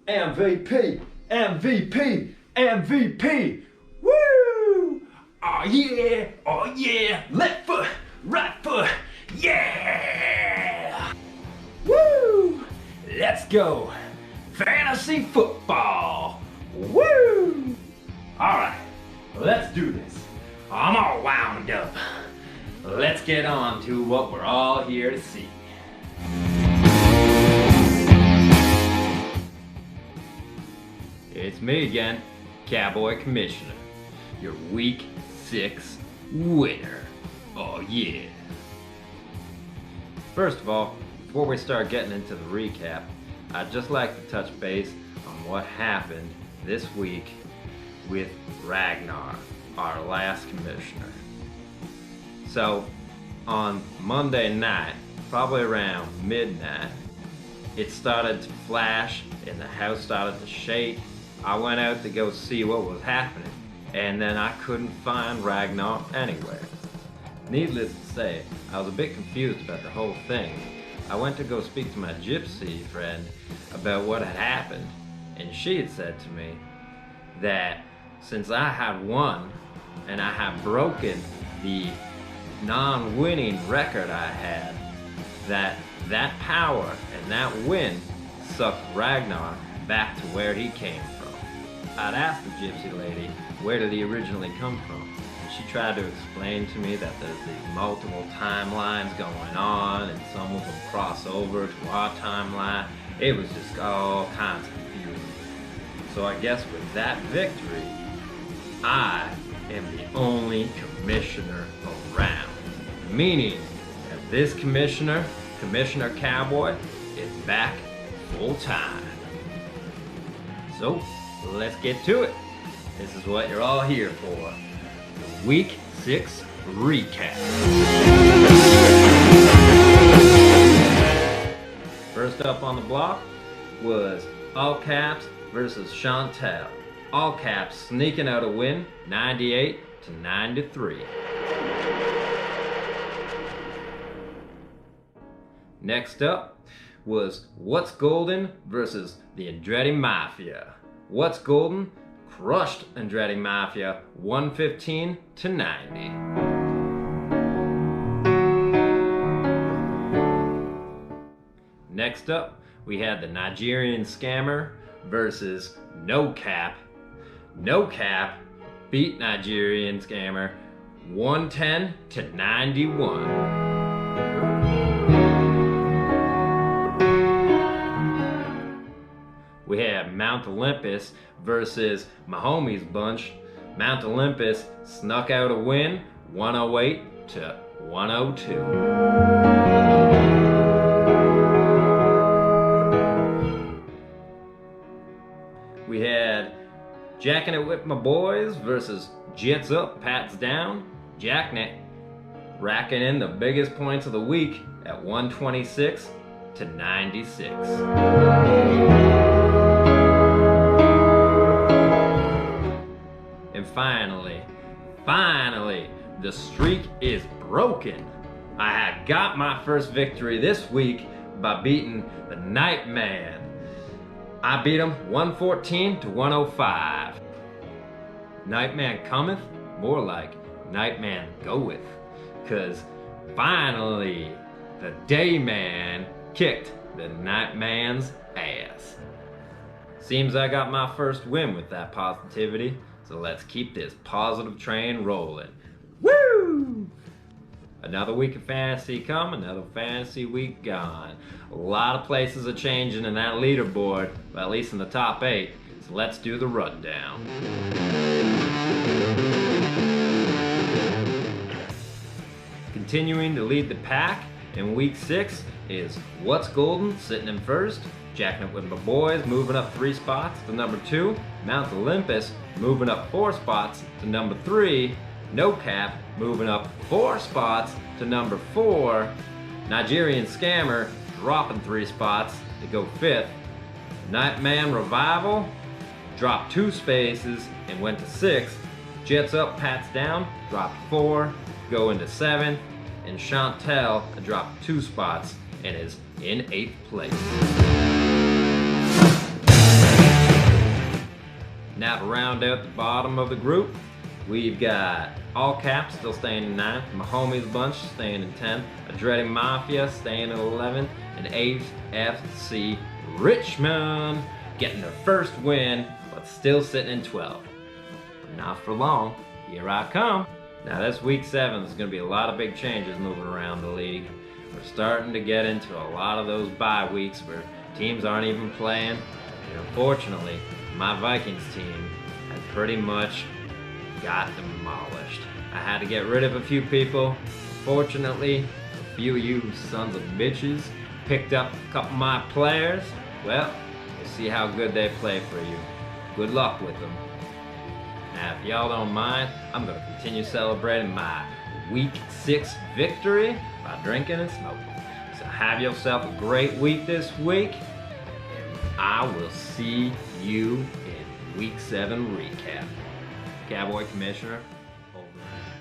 MVP, MVP, MVP. Woo! Oh yeah, left foot, right foot, yeah! Woo! Let's go, fantasy football. Woo! All right, let's do this. I'm all wound up. Let's get on to what we're all here to see. It's me again, Cowboy Commissioner, your Week 6 winner. Oh yeah. First of all, before we start getting into the recap, I'd just like to touch base on what happened this week with Ragnar, our last commissioner. So, on Monday night, probably around midnight, it started to flash and the house started to shake. I went out to go see what was happening, and then I couldn't find Ragnar anywhere. Needless to say, I was a bit confused about the whole thing. I went to go speak to my gypsy friend about what had happened, and she had said to me that since I had won and I had broken the non-winning record I had, that power and that win sucked Ragnar back to where he came from. I'd asked the gypsy lady, where did he originally come from? And she tried to explain to me that there's these multiple timelines going on and some of them cross over to our timeline. It was just all kinds of confusing. So I guess with that victory, I am the only commissioner around. Meaning that this commissioner, Commissioner Cowboy, is back full time. So, let's get to it. This is what you're all here for. The Week 6 recap. First up on the block was All Caps versus Chantel. All Caps sneaking out a win, 98-93. Next up was What's Golden versus the Andretti Mafia. What's Golden crushed Andretti Mafia 115-90. Next up, we had the Nigerian Scammer versus No Cap. No Cap beat Nigerian Scammer 110-91. We had Mount Olympus versus Mahomes bunch. Mount Olympus snuck out a win, 108-102. We had Jacking It With My Boys versus Jets Up, Pats Down. Jacknet racking in the biggest points of the week at 126-96. And finally, the streak is broken. I had got my first victory this week by beating the Nightman. I beat him 114-105. Nightman cometh, more like Nightman goeth. Cause finally, the Dayman kicked the Nightman's ass. Seems I got my first win with that positivity. So let's keep this positive train rolling. Woo! Another week of fantasy come, another fantasy week gone. A lot of places are changing in that leaderboard, but at least in the top 8. So let's do the rundown. Continuing to lead the pack in week 6 is What's Golden sitting in first. Jacking It With My Boys moving up 3 spots to number 2. Mount Olympus moving up 4 spots to number 3. No Cap moving up 4 spots to number 4. Nigerian Scammer dropping 3 spots to go 5th. Nightman Revival dropped 2 spaces and went to 6th. Jets Up, Pats Down dropped 4, go into 7th. And Chantel dropped 2 spots and is in 8th place. to round out the bottom of the group, we've got All Caps still staying in 9th, my homies bunch staying in 10th, Adretti Mafia staying in 11th, and AFC Richmond getting their first win, but still sitting in 12th. But not for long, here I come. Now this week 7 is going to be a lot of big changes moving around the league. We're starting to get into a lot of those bye weeks where teams aren't even playing. And unfortunately, my Vikings team has pretty much got demolished. I had to get rid of a few people. Fortunately, a few of you sons of bitches picked up a couple of my players. Well, we'll see how good they play for you. Good luck with them. Now, if y'all don't mind, I'm going to continue celebrating my Week 6 victory by drinking and smoking. So have yourself a great week this week, and I will see you in Week 7 recap. Cowboy Commissioner.